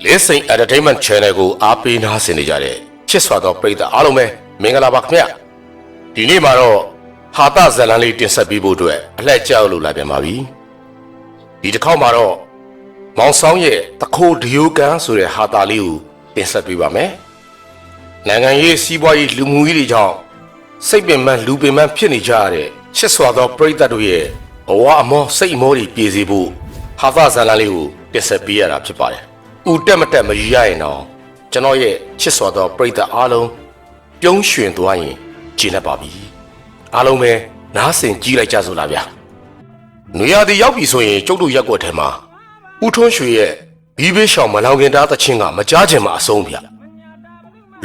Listen Entertainment Channel ကိုအားပေးနားဆင်နေကြတဲ့ချစ်စွာသောပရိသတ်အားလုံးပဲမင်္ဂလာပါခင်ဗျဒီနေ့မှာတော့ဟာသဇလန်လေးတင်ဆက်ပေးဖို့အတွက်အလှည့်ကြောက်လို့လာပြန်ပါပြီဒီတစ်ခေါက်မှာတော့မောင်ဆောင်ရဲ့တခိုးဒီယိုကန်ဆိုတဲ့ဟာတာလေးကိုတင်ဆက်ပေးပါမယ်နိုင်ငံရေးစီးပွားရေးလူမှုရေးတွေကြောင့်စိတ်ပင်ပန်းလူပင်ပန်းဖြစ်နေကြရတဲ့ချစ်စွာသောပရိသတ်တို့ရဲ့ဘဝအမောစိတ်အမောတွေပြေစေဖို့ဟာသဇလန်လေးကိုတင်ဆက်ပေးရတာဖြစ်ပါတယ်ဦးတက်မတက်မယူရရင်တော့ကျွန်တော်ရဲ့ချစ်စွာသောပရိသတ်အားလုံးပြုံးရွှင်သွားရင်ကျင်းတတ်ပါပြီအားလုံးပဲနားဆင်ကြည့်လိုက်ကြစို့လားဗျာနွေရာသီရောက်ပြီဆိုရင်ကျုပ်တို့ရက်ွက်ထဲမှာဦးထွန်းရွှေရဲ့ဘီးဘေးရှောင်မလောင်ခင်တားသချင်းကမကြားချင်မှအဆုံးဗျ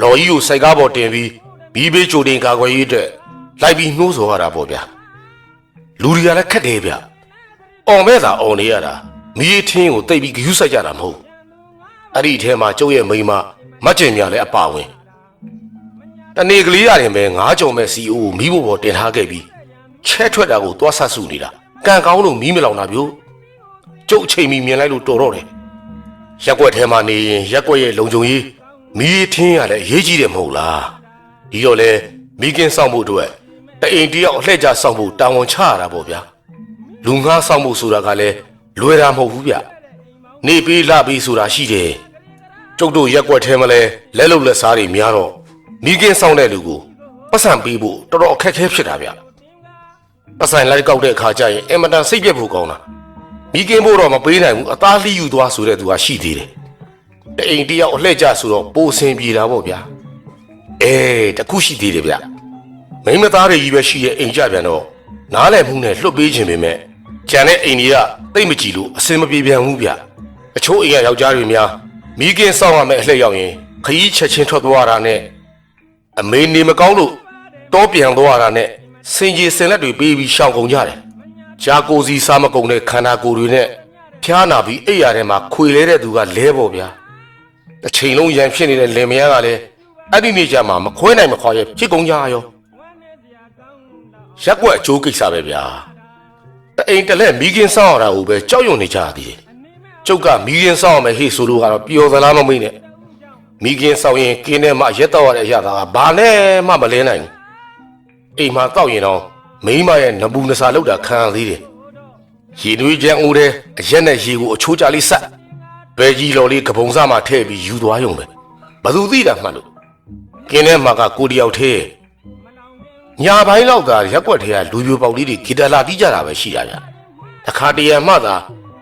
လော်ကြီးကိုစိုက်ကားပေါ်တင်ပြီးဘီးဘေးကြိုတင်ကာကွယ်ရေးအတွက်လိုက်ပြီးနှိုးဆော်ရတာပေါ့ဗျာလူတွေကလည်းခက်တယ်ဗျအော်မဲ့သာအော်နေရတာမီးထင်းကိုတိတ်ပြီးဂယုစိုက်ကြတာမဟုတ်အဲ့ဒီထဲမှာကျုပ်ရဲ့မိန်းမမတ်ကျင်မြလည်းအပါဝင်တနေ့ကလေးရတယ်ပဲ9ကြုံမဲ့ CEO မီးဖို့ပေါ်တင်ထားခဲ့ပြီးချဲထွက်တာကိုသွားဆက်စုနေတာကံကောင်းလို့မီးမလောင်တာပြို့ကျုပ်အချိန်မီမြင်လိုက်လို့တော်တော့တယ်ရက်ွက်ထဲမှာနေရင်ရက်ွက်ရဲ့လုံခြုံရေးမီးထင်းရလည်းအရေးကြီးတယ်မဟုတ်လားဒီတော့လေမိကင်းဆောင်မှုအတွက်တအိမ်တယောက်အလှည့်ကျဆောင်မှုတာဝန်ချရတာပေါ့ဗျာလူငှားဆောင်မှုဆိုတာကလည်းလွယ်တာမဟုတ်ဘူးဗျနေပြီးလာပြီးဆိုတာရှိတယ်ကျုပ်တို့ရက်ွက်ထဲမှာလဲလက်လုံလက်စားတွေများတော့မိကင်းဆောင်တဲ့လူကိုပတ်စံပေးဖို့တော်တော်အခက်အခဲဖြစ်တာဗျပတ်စံလိုက်ကောက်တဲ့အခါကျရင်အင်မတန်စိတ်ပြတ်ဖို့ကောင်းတာမိကင်းဖို့တော့မပေးနိုင်ဘူးအသားလှီးယူသွားဆိုတဲ့သူကရှိသေးတယ်တအိမ်တယောက်အလှည့်ကျဆိုတော့ပိုစင်ပြေတာပေါ့ဗျာတခုရှိသေးတယ်ဗျမိမသားတွေကြီးပဲရှိရဲ့အိမ်ကြပြန်တော့နားလည်မှုနဲ့လွတ်ပေးခြင်းပေမဲ့ကျန်တဲ့အိမ်ကြီးကတိတ်မကြည့်လို့အစင်မပြေပြန်ဘူးဗျအချို့အိမ်ကယောက်ျားတွေများမိကင်းဆောင်ရမယ့်အလှည့်ရောက်ရင်ခရီးချက်ချင်းထွက်သွားတာနဲ့အမေနေမကောင်းလို့တောပြန်သွားတာနဲ့စင်ကြီးစင်လက်တွေပေးပြီးရှောင်ကုန်ကြတယ်ကြာကိုစီစားမကုန်တဲ့ခန္ဓာကိုယ်တွေနဲ့ဖျားနာပြီးအိပ်ရထဲမှာခွေလဲတဲ့သူကလဲပေါ့ဗျာတစ်ချိန်လုံးရန်ဖြစ်နေတဲ့လင်မယားကလည်းအဲ့ဒီနေ့ကျမှမခွဲနိုင်မခွာရဲ့ဖြစ်ကုန်ကြရောရက်ွက်အကျိုးကိစ္စပဲဗျာတအိမ်တလဲမိကင်းဆောင်ရတာကိုပဲကြောက်ရွံ့နေကြသည်ကျုပ်ကမိကင်းဆောင်ရမယ်ဟေ့ဆိုလို့ကတော့ပျော်သလားမမေ့နဲ့မိကင်းဆောင်ရင်ကင်းထဲမှာရက်တော့ရတဲ့အရာကဘာနဲ့မှမလဲနိုင်ဘူးအိမ်မှာတောက်ရင်တော့မိန်းမရဲ့နဘူးနစာလောက်တာခံရသေးတယ်ရေနွေးချမ်းအိုးတဲ့အရက်နဲ့ရေကိုအချိုးကြလေးဆက်ဘဲကြီးလော်လေးကပုံစားမှာထည့်ပြီးယူသွားရုံပဲဘသူသိတာမှတ်လို့ကင်းထဲမှာကကိုတယောက်သေးညာပိုင်းလောက်ကရက်ွက်ထဲကလူပြိုပေါက်လေးတွေဂီတလာတီးကြတာပဲရှိတာဗျတစ်ခါတရံမှသာ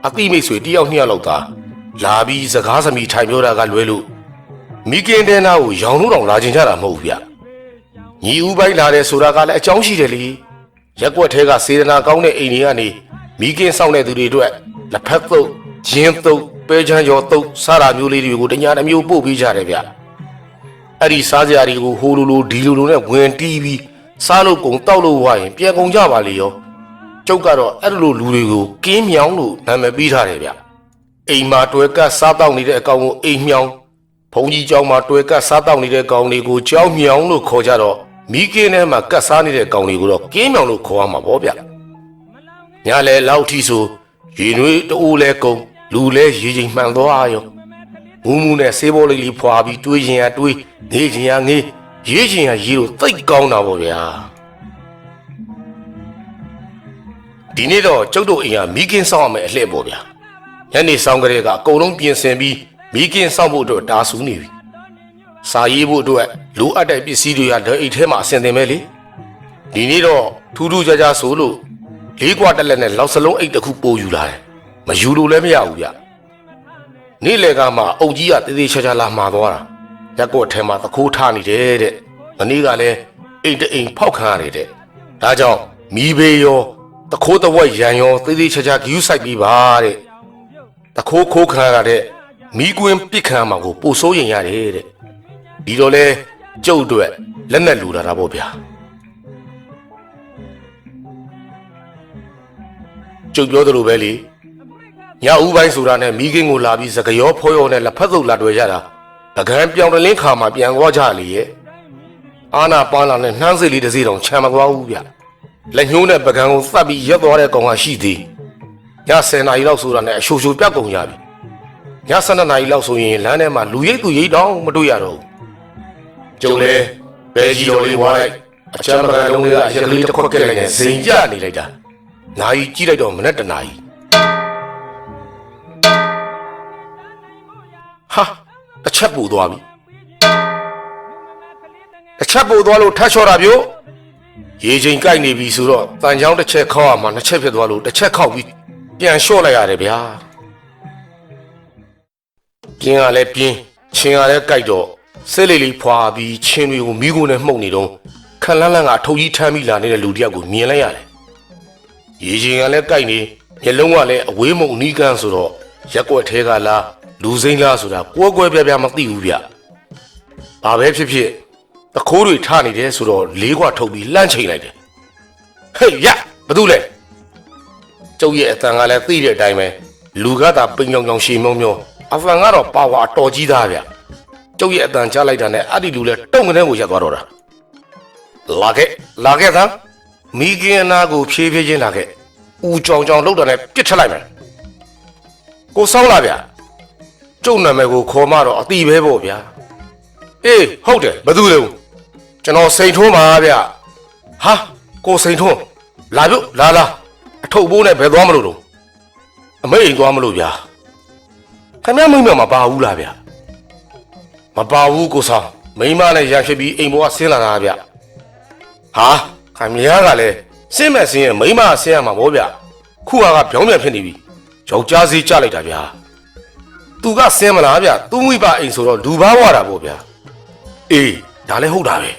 အသိမိတ်ဆွေတယောက်နှစ်ယောက်လောက်သာလာပြီးစကားစမီထိုင်ပြောတာကလွဲလို့မိကင်းတဲ့နာကိုရောင်လို့တောင်လာကျင်ကြတာမဟုတ်ဘူးဗျညီဦးပိုင်းလာတယ်ဆိုတာကလည်းအကြောင်းရှိတယ်လေရက်ွက်ထဲကစေတနာကောင်းတဲ့အိမ်တွေကနေမိကင်းဆောင်တဲ့သူတွေအတွက်လက်ဖက်သုတ်ဂျင်းသုတ်ပဲချမ်းကျော်သုတ်စားတာမျိုးလေးတွေကိုတညာတစ်မျိုးပို့ပေးကြတယ်ဗျအဲ့ဒီစားစရာတွေကိုဟိုလိုဒီလိုနဲ့ဝင်တီးပြီးစားလို့ကုန်တောက်လို့ဝိုင်းပြန်ကုန်ကြပါလေရောကျုပ်ကတော့အဲ့လိုလူတွေကိုကင်းမြောင်းလို့နာမည်ပေးထားတယ်ဗျအိမ်မှာတွဲကပ်စားတောက်နေတဲ့အကောင်ကိုအိမ်မြောင်းဘုံကြီးကျောင်းမှာတွဲကပ်စားတောက်နေတဲ့ကောင်တွေကိုကျောင်းမြောင်းလို့ခေါ်ကြတော့မိကင်းထဲမှာကပ်စားနေတဲ့ကောင်တွေကိုတော့ကင်းမြောင်းလို့ခေါ်ရမှာပေါ့ဗျညာလေလောက်ထီဆိုရေနွေးတူလဲကုန်လူလဲရေချိန်မှန်သွားရောမူးမူးနဲ့ဆေးဘောလေးလေးဖွာပြီးတွေးရင်ရတွေးနေရင်ရငေးရေးချင်ရရေးလို့သိတ်ကောင်းတာပေါ့ဗျာဒီနေ့တော့ကျုပ်တို့အိမ်ကမိကင်းဆောင်ရမယ်အလှည့်ပေါ့ဗျာညနေဆောင်ကလေးကအကုန်လုံးပြင်ဆင်ပြီးမိကင်းဆောင်ဖို့အတွက်တာဆူနေပြီစာရေးဖို့အတွက်လိုအပ်တဲ့ပစ္စည်းတွေကဓာတ်အိတ်ထဲမှာအဆင်သင့်ပဲလေဒီနေ့တော့ထူးထူးခြားခြားဆိုလို့လေးကွာတက်လက်နဲ့လောက်စလုံးအိတ်တစ်ခုပို့ယူလာတယ်မယူလို့လည်းမရဘူးဗျနေ့လေကမှအုပ်ကြီးကတေးသေးချာချာလာမှာသွားတာရက်ကွက်ထဲမှာသခိုးထားနေတယ်တဲ့မနေ့ကလည်းအိမ်တအိမ်ဖောက်ခံရတယ်တဲ့ဒါကြောင့်မီးဘေးရောသခိုးတဝက်ရန်ရောသေးသေးချာချာဂယူးဆိုင်ပြီးပါတဲ့သခိုးခိုးခံရတဲ့မီးကွင်းပစ်ခံမှာကိုပို့စိုးရင်ရတယ်တဲ့ဒီတော့လဲကျုပ်အတွက်လက်နဲ့လူလာတာပေါ့ဗျာကျုပ်ပြောသလိုပဲလေညဦးပိုင်းဆိုတာနဲ့မီးကင်းကိုလာပြီးစကရောဖောရောနဲ့လက်ဖက်စုပ်လာတွေ့ကြတာပကံပြောင်တလင်းခါမှာပြန်သွားကြလေရဲ့အာနာပန်းလာနဲ့နှမ်းစိတ်လေးတစ်စီးတောင်ချမ်းမသွားဘူးဗျလက်ညှိုးနဲ့ပကံကိုသတ်ပြီးရက်သွားတဲ့ကောင်ကရှိသေးည10 နာရီလောက်ဆိုတာနဲ့အရှိုးပြတ်ကုန်ကြပြီည ည7 နာရီလောက်ဆိုရင်လမ်းထဲမှာလူရိတ်သူရိတ်တောင်မတွေ့ရတော့ကျုံလေဘဲကြီးတော်လေးဝါလိုက်အချမ်းပကံလုံးလေးကအရက်ကလေးတစ်ခွက်ကက်လိုက်နဲ့ဇိမ်ကြနေလိုက်တာနာရီကြည့်လိုက်တော့မနဲ့တနာရီဟာတစ်ချက်ပူသွားပြီတစ်ချက်ပူသွားလို့ထပ်လျှော်တာပြို့ရေချိန်ကိုက်နေပြီဆိုတော့တန်ချောင်းတစ်ချက်ခောက်ရမှာနှစ်ချက်ဖြစ်သွားလို့တစ်ချက်ခောက်ပြီးပြန်လျှော့လိုက်ရတယ်ဗျာပြင်းကလည်းပြင်းချင်းကလည်းကိုက်တော့စိတ်လေးလေးဖွာပြီးချင်းတွေကိုမိကိုနဲ့မှုတ်နေတော့ခက်လန်းလန်းကအထုပ်ကြီးထမ်းပြီးလာနေတဲ့လူတစ်ယောက်ကိုမြင်လိုက်ရတယ်ရေချိန်ကလည်းကိုက်နေမျက်လုံးကလည်းအဝေးမုံနီးကန်းဆိုတော့ရက်ွက်ထဲကလားလူစိမ့်လားဆိုတာကွဲပြားမသိဘူးဗျဘာပဲဖြစ်ဖြစ်တခိုးတွေထနေတယ်ဆိုတော့လေးခွထုတ်ပြီးလှမ်းချိန်လိုက်တယ်ဟေးရဘာလို့လဲကျုပ်ရဲ့အတန်ကလည်းသိတဲ့အတိုင်းပဲလူကသာပိန်ကြောင်ရှည်မြုံအဖန်ကတော့ပါဝါအတော်ကြီးသားဗျကျုပ်ရဲ့အတန်ကြားလိုက်တာနဲ့အဲ့ဒီလူလည်းတုံကနေကိုရက်သွားတော့တာလာခဲ့သားမိခင်အနာကိုဖြည်းဖြည်းချင်းလာခဲ့ဦးကြောင်လှုပ်တာနဲ့ပြစ်ထက်လိုက်မယ်ကိုစောင်းလာဗျကျုပ်နာမည်ကိုခေါ်မှတော့အတိပဲပေါ့ဗျာအေးဟုတ်တယ်ဘာလို့လဲကျွန်တော်စိန်ထုံးပါဗျဟာကိုစိန်ထုံးလာပြုတ်လာအထုပ်ပိုးနဲ့ဘယ်သွားမလို့တော့အမေအိမ်သွားမလို့ဗျာခင်ဗျမိမမပါဘူးလားဗျမပါဘူးကိုဆောင်မိမနဲ့ရံဖြစ်ပြီးအိမ်ပေါ်ကဆင်းလာတာဗျဟာခင်ဗျားကလည်းဆင်းမဲ့ဆင်းရဲ့မိမဆင်းရမှာဗောဗျခုကပြောင်းပြန်ဖြစ်နေပြီယောက်ျားစီးကြလိုက်တာဗျာသူကဆင်းမလားဗျသူ့မိဘအိမ်ဆိုတော့လူဘာဝတာဗောဗျအေးဒါလည်းဟုတ်တာပဲ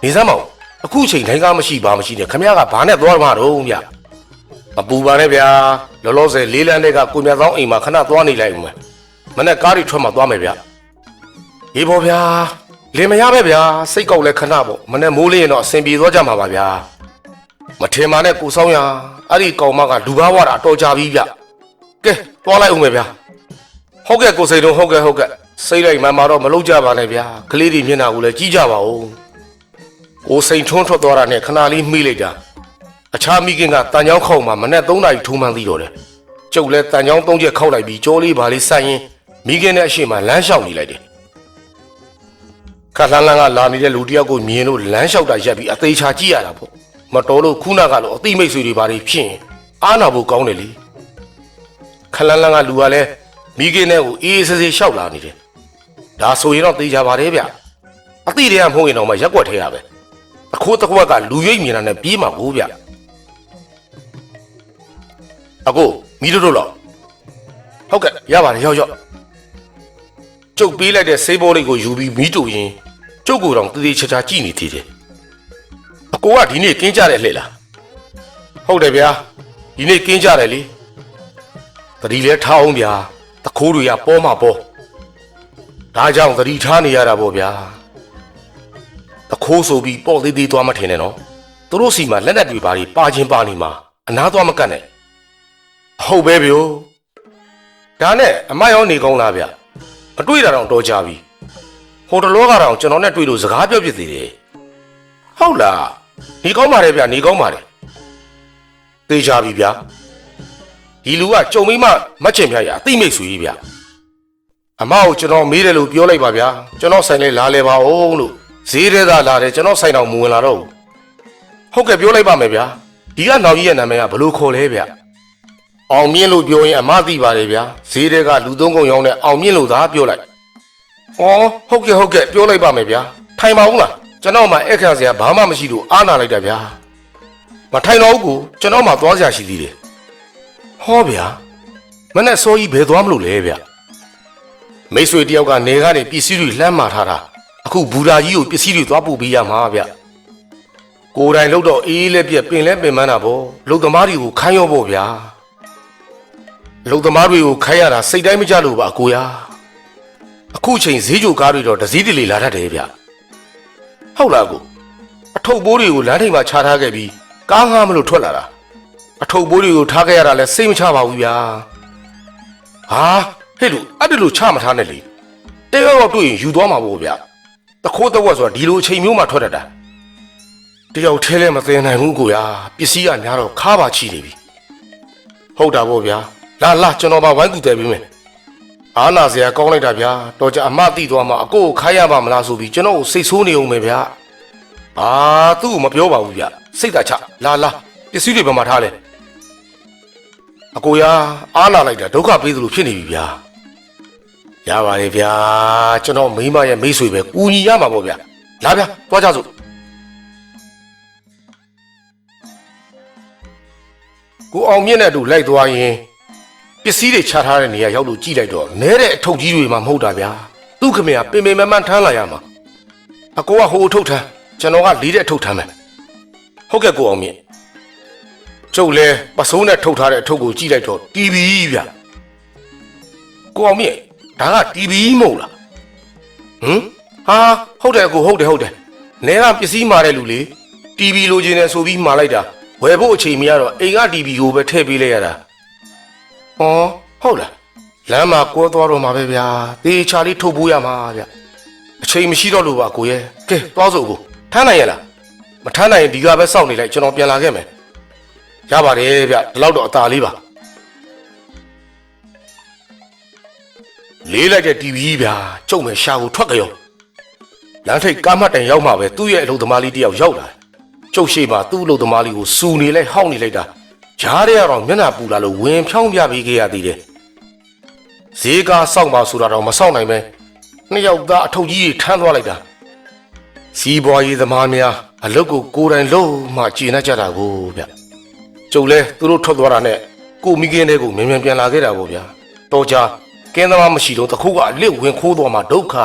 နေစမ်းမအောင်အခုချိန်တိုင်းကားမရှိပါမရှိနဲ့ခမရကဘာနဲ့သွားမှာတော့ဗျမပူပါနဲ့ဗျာလောလောဆယ်လေးလန်းတဲ့ကကိုမြတ်သောင်းအိမ်မှာခဏသွားနေလိုက်ဦးမယ်မနဲ့ကားတွေထွက်မှသွားမယ်ဗျအေးပေါ့ဗျာလင်မရပဲဗျာစိတ်ကောက်လဲခဏပေါ့မနဲ့မိုးလေးရင်တော့အဆင်ပြေသွားကြမှာပါဗျာမထင်ပါနဲ့ကိုဆောင်ရအဲ့ဒီကောင်မကလူဘာဝတာအတော်ကြပြီဗျကဲသွားလိုက်ဦးမယ်ဗျာဟုတ်ကဲ့ကိုစိန်တို့ဟုတ်ကဲ့စိတ်လိုက်မှတော့မလုပ်ကြပါနဲ့ဗျာကလေးတွေမျက်နှာကိုလည်းကြည့်ကြပါဦးကိုစိန်ထွန်းထွက်သွားတာနဲ့ခဏလေးမှီးလိုက်တာအခြားမိခင်ကတန်ချောင်းခေါက်မှာမနဲ့3 နာရီထိုးမှန်းသိတော့တယ်ကျုပ်လည်းတန်ချောင်း3 ချက်ခောက်လိုက်ပြီးကြောလေးပါလေးဆိုင်ရင်မိခင်နဲ့အရှိမလမ်းလျှောက်နေလိုက်တယ်ခက်လန်းလန်းကလာနေတဲ့လူတယောက်ကိုမြင်လို့လမ်းလျှောက်တာရက်ပြီးအသေးချာကြည့်ရတာပေါ့မတော်လို့ခုနကလို့အသိမိတ်ဆွေတွေပါတွေဖြစ်ရင်အားနာဖို့ကောင်းတယ်လေခက်လန်းလန်းကလူကလည်းမိခင်နဲ့ကိုအေးဆေးဆေးလျှောက်လာနေတယ်ဒါဆိုရင်တော့သိကြပါတယ်ဗျအသိတွေကမဟုတ်ရင်တော့မှရက်ွက်ထဲရပဲအခိုးတစ်ခွက်ကလူရိပ်မြင်တာနဲ့ပြေးမှာဘူးဗျအကိုမီးတို့လောက်ဟုတ်ကဲ့ရပါတယ်ရောက်ကျုပ်ပေးလိုက်တဲ့ဆေးဘောလေးကိုယူပြီးမီးတူရင်ကျုပ်ကိုယ်တော်တည်တည်ချာချာကြည့်နေသေးတယ်အကိုကဒီနေ့ကင်းကြတဲ့လှည့်လားဟုတ်တယ်ဗျာဒီနေ့ကင်းကြတယ်လေတတိလဲထားအောင်ဗျာတခိုးတွေကပေါ်မှာပေါ်ဒါကြောင့်သတိထားနေရတာပေါ့ဗျာတခိုးဆိုပြီးပေါ့သေးသေးသွားမထင်နဲ့နော်သူတို့စီမှာလက်နက်တွေပါပြီးပါချင်းပါနေမှာအနားသွားမကတ်နဲ့ဟုတ်ပဲဗျိုဒါနဲ့အမရောနေကောင်းလားဗျမတွေ့တာတော့တော်ကြပြီဟိုတလောကတော့ကျွန်တော်နဲ့တွေ့လို့စကားပြောဖြစ်သေးတယ်ဟုတ်လားနေကောင်းပါတယ်ဗျနေကောင်းပါတယ်သိကြပြီဗျဒီလူကကြုံမိမမတ်ချင်ပြရအသိမိတ်ဆွေကြီးဗျအမကိုကျွန်တော်မေးတယ်လို့ပြောလိုက်ပါဗျာကျွန်တော်ဆိုင်လေးလာလဲပါဦးလို့ဈေးထဲသာလာတယ်ကျွန်တော်ဆိုင်တော်မဝင်လာတော့ဘူးဟုတ်ကဲ့ပြောလိုက်ပါမယ်ဗျာဒီကနောက်ကြီးရဲ့နာမည်ကဘလို့ခေါ်လဲဗျအောင်မြင့်လို့ပြောရင်အမသိပါတယ်ဗျာဈေးထဲကလူသုံးကုန်ရောင်းတဲ့အောင်မြင့်လို့သာပြောလိုက်ဩဟုတ်ကဲ့ပြောလိုက်ပါမယ်ဗျာထိုင်ပါဦးလားကျွန်တော်မှအခန့်စရာဘာမှမရှိလို့အားနာလိုက်တာဗျာမထိုင်တော့ဘူးကိုကျွန်တော်မှသွားစရာရှိသေးတယ်ဟောဗျာမနဲ့စောကြီးဘယ်သွားမလို့လဲဗျမိတ်ဆွေတယောက်ကနေကနေပစ္စည်းတွေလှမ်းမာထားတာအခုဘူရာကြီးကိုပစ္စည်းတွေသွားပို့ပေးရမှာဗျကိုယ်တိုင်လှုပ်တော့အေးလဲပြက်ပင်လဲပင်မန်းတာပေါ့လုံသမားတွေကိုခိုင်းရောပေါ့ဗျာလုံသမားတွေကိုခိုင်းရတာစိတ်တိုင်းမကြလို့ပါအကိုရအခုချိန်ဈေးကြိုကားတွေတော့တစည်းတလေလာတတ်တယ်ဗျဟုတ်လားကိုအထုပ်ပိုးတွေကိုလမ်းထိပ်မှာခြားထားခဲ့ပြီးကားငှားမလို့ထွက်လာတာအထုပ်ပိုးတွေကိုထားခဲ့ရတာလဲစိတ်မချပါဘူးဗျာဟာဟဲ့လူအဲ့ဒီလိုချမထားနဲ့လေတဲရောက်တွေ့ရင်ယူသွားမှာပေါ့ဗျတခိုးတဝက်ဆိုတာဒီလိုအချိန်မျိုးမှထွက်တတ်တာတယောက်ထဲလဲမသိနိုင်ဘူးကိုရပစ္စည်းကများတော့ခါပါချီနေပြီဟုတ်တာပေါ့ဗျာလာကျွန်တော်ပါဝိုင်းကူတယ်ပြီးမယ် အားနာစရာကောင်းလိုက်တာဗျာတော်ကြအမသိသွားမှာအကိုကိုခိုင်းရပါမလားဆိုပြီးကျွန်တော်ကိုစိတ်ဆိုးနေအောင်ပဲဗျာသူ့ကိုမပြောပါဘူးဗျာစိတ်သာချလာပစ္စည်းတွေဘယ်မှာထားလဲအကိုရအားနာလိုက်တာဒုက္ခပေးသလိုဖြစ်နေပြီဗျာရပါလေဗျာကျွန်တော်မိမရဲ့မိတ်ဆွေပဲကူညီရမှာပေါ့ဗျာလာဗျာသွားကြစို့ကိုအောင်မြင့်နဲ့အတူလိုက်သွားရင်ပစ္စည်းတွေချထားတဲ့နေရာရောက်လို့ကြည့်လိုက်တော့နဲတဲ့အထုပ်ကြီးတွေမှမဟုတ်တာဗျာသူ့ခမရပင်မမှန်ထမ်းလာရမှာအကိုကဟိုအထုပ်ထမ်းကျွန်တော်ကလေးတဲ့အထုပ်ထမ်းမယ်ဟုတ်ကဲ့ကိုအောင်မြင့်ကျုပ်လဲပစိုးနဲ့ထုတ်ထားတဲ့အထုပ်ကိုကြည့်လိုက်တော့ TV ဗျာကိုအောင်မြင့်ဒါက TV မဟုတ်လားဟုတ်တယ်ကိုဟုတ်တယ်နဲကပစ္စည်းမာတဲ့လူလေ TV လိုချင်တယ်ဆိုပြီးမှာလိုက်တာဝယ်ဖို့အချိန်မရတော့အိမ်က TV ကိုပဲထည့်ပေးလိုက်ရတာဟုတ်လားလမ်းမှာကွဲသွားတော့မှာပဲဗျာတေချာလေးထုတ်ပိုးရမှာဗျအချိန်မရှိတော့လို့ပါကိုရဲ့ကဲသွားစို့ကိုထမ်းနိုင်ရလားမထမ်းနိုင်ရင်ဒီကပဲစောင့်နေလိုက်ကျွန်တော်ပြန်လာခဲ့မယ်ရပါတယ်ဗျဒီလောက်တော့အသာလေးပါလေးလိုက်တဲ့ TV ဗျာကျုံမဲ့ရှာကိုထွက်ကြရောလမ်းထိပ်ကားမှတ်တိုင်ရောက်မှပဲသူ့ရဲ့အလုပ်သမားလေးတယောက်ရောက်လာကျုပ်ရှိမှသူ့အလုပ်သမားလေးကိုစူနေလိုက်ဟောက်နေလိုက်တာဂျားရဲကတော့မျက်နှာပူလာလို့ဝင်ဖြောင်းပြပေးခဲ့ရသေးတယ်ဈေးကားစောင့်ပါဆိုတာတော့မစောင့်နိုင်ပဲနှစ်ယောက်သားအထုပ်ကြီးတွေထမ်းသွားလိုက်တာစီးပွားရေးသမားများအလုပ်ကိုယ်တိုင်လုပ်မှကျေနပ်ကြတာကိုဗျကျုပ်လဲသူတို့ထွက်သွားတာနဲ့ကိုမိကင်းတဲ့ကိုမြန်မြန်ပြန်လာခဲ့တာပေါ့ဗျာတော်ကြကင်းသမားမရှိတော့တခုကအလစ်ဝင်ခိုးသွားမှဒုက္ခ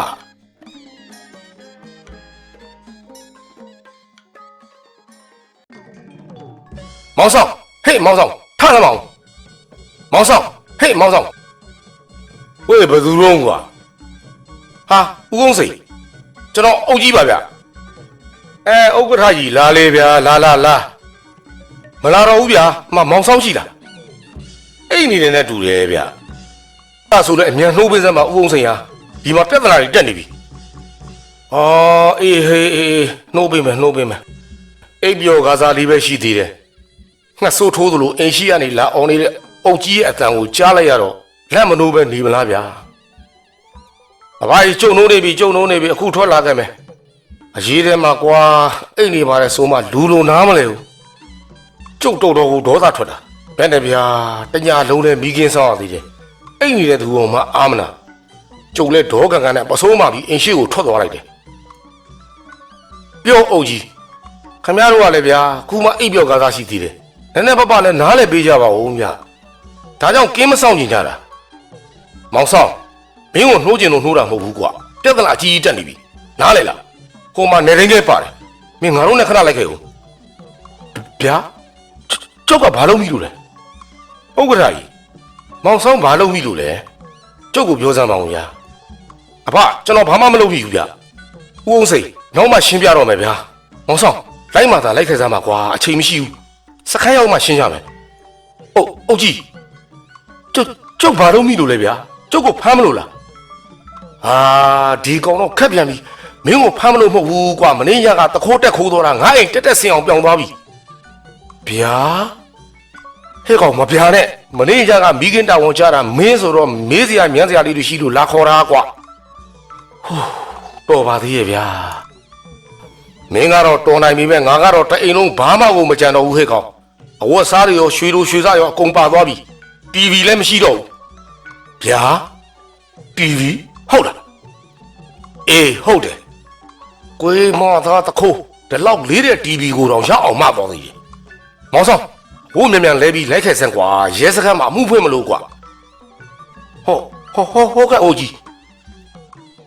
မောင်ဆောင်ဟေးမောင်ဆောင်ထားသမောင်မောင်ဆောင်ဟေးမောင်ဆောင်ဝေးဘယ်သူလုံးကွာဦးကုန်းစိန်ကျွန်တော်အုပ်ကြီးပါဗျဥက္ကဋ္ဌကြီးလာလေဗျာလာမလာတော့ဘူးဗျာမောင်ဆောင်ရှိလားအိတ်နေတယ်နဲ့တူတယ်ဗျဆိုလည်းအမြန်နှိုးပေးစမ်းပါဦးကုန်းစိန်ဟာဒီမှာပြဿနာတွေတက်နေပြီအေးနှိုးပေးမယ်အိပ်ပျော်ကားစားလေးပဲရှိသေးတယ်ငှက်ဆိုးထိုးသလိုအိမ်ရှိကနေလာအောင်နေတဲ့အုပ်ကြီးရဲ့အတန်ကိုကြားလိုက်ရတော့လက်မနိုးပဲနေမလားဗျာအဘကြီးကျုံနှိုးနေပြီအခုထွက်လာခဲ့မယ်အရေးထဲမှာကွာအိတ်နေပါတဲ့ဆိုမှလူလိုနားမလဲဘူးကျုပ်တော်ကိုဒေါသထွက်တာဘယ်နဲ့ဗျာတညာလုံးနဲ့မိကင်းဆောင်ရသေးတယ်အိတ်နေတဲ့သူကမှအာမနာကျုပ်လဲဒေါကန်နဲ့ပစိုးမှပြီးအင်ရှိကိုထွက်သွားလိုက်တယ်ပြောအုပ်ကြီးခမရတို့ကလည်းဗျာခုမှအိတ်ပြော့ကားကားရှိသေးတယ်နည်းနည်းပပနဲ့နားလဲပေးကြပါဦးမြဒါကြောင့်ကင်းမဆောင်ကြင်ကြတာမောင်ဆောင်မင်းကိုနှိုးကျင်လို့နှိုးတာမဟုတ်ဘူးကွာပြဿနာအကြီးကြီးတက်နေပြီနားလေလားဟိုမှာနေရင်းကပါတယ်မင်းငါတို့နဲ့ခဏလိုက်ခဲ့ဦးဗျာကျုပ်ကဘာလုပ်မိလို့လဲဥက္ကဋ္ဌကြီးမောင်ဆောင်ဘာလုပ်မိလို့လဲကျုပ်ကိုပြောစမ်းပါဦးဗျာအဖကျွန်တော်ဘာမှမလုပ်မိဘူးဗျဦးအောင်စိန်နောက်မှရှင်းပြတော့မယ်ဗျာမောင်ဆောင်လိုက်မှသာလိုက်ခဲ့စမ်းပါကွာအချိန်မရှိဘူးစခန်းရောက်မှရှင်းရမယ်အုတ်ကြီးကျုပ်ဘာလုပ်မိလို့လဲဗျာကျုပ်ကိုဖမ်းမလို့လားဒီကောင်တော့ခက်ပြန်ပြီမင်းကိုဖမ်းမလို့မဟုတ်ဘူးကွာမင်းညကတခိုးတက်ခိုးတော့တာငါအိမ်တက်ဆင်အောင်ပြောင်းသွားပြီဗျာဟဲ့ကောင်မဗျာနဲ့မင်းညကမိခင်တာဝန်ကြတာမင်းဆိုတော့မေးစရာမြန်းစရာလေးတွေရှိလို့လာခေါ်တာကွာတော်ပါသေးရဲ့ဗျာမင်းကတော့တော်နိုင်ပြီပဲငါကတော့တအိမ်လုံးဘာမှကိုမကြံတော့ဘူးဟဲ့ကောင်အဝတ်စားတွေရောရွှေလိုရွှေစားရောအကုန်ပါသွားပြီ TV လည်းမရှိတော့ဘူးဗျာ TV ဟုတ်လားအေးဟုတ်တယ်ကိုယ်မောသားတခိုးဒီလောက်လေးတဲ့ TV ကိုတော့ရအောင်မှပေါ်သေးတယ်မောင်ဆောင်ဘိုးမြန်လဲပြီးလိုက်ခဲ့စမ်းကွာရဲစခန်းမှာအမှုဖွင့်မလို့ကွာဟုတ်ကဲ့အိုကြီး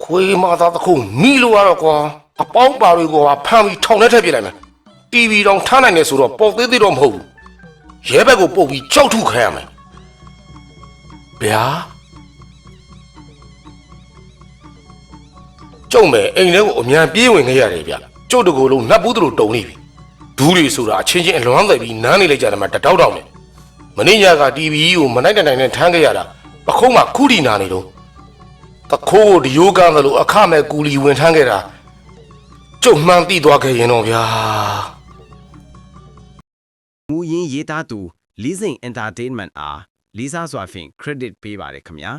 ကိုယ်မောသားတခိုးမိလို့ရတော့ကွာအပေါင်းပါတွေကိုဖမ်းပြီးထောင်ထဲထည့်ပြလိုက်မယ် TV တောင်ထားနိုင်တယ်ဆိုတော့ပေါ်သေးသေးတော့မဟုတ်ဘူးရဲဘက်ကိုပုတ်ပြီးကြောက်ထုခံရမယ်ဗျာကျုံမယ်အိမ်ထဲကိုအမြန်ပြေးဝင်ခဲ့ရတယ်ဗျကျုပ်တကူလုံးနတ်ဘူးတို့တုံနေပြီဒူးတွေဆိုတာအချင်းချင်းအလွမ်းသိပြီးနမ်းနေလိုက်ကြတယ်မှာတတောက်တောက်နဲ့မင်းညက TV ကိုမနိုင်နိုင်နဲ့ထမ်းခဲ့ရတာပခုံးမှာခုတီနာနေတော့တခိုးကိုဒီယိုးကန်းသလိုအခမဲ့ကူလီဝင်ထမ်းခဲ့တာကျုပ်မှန်းသိသွားခဲ့ရင်တော့ဗျာမူရင်းရေးသားသူ Leasing Entertainment အားလေးစားစွာဖြင့် credit ပေးပါတယ်ခင်ဗျာ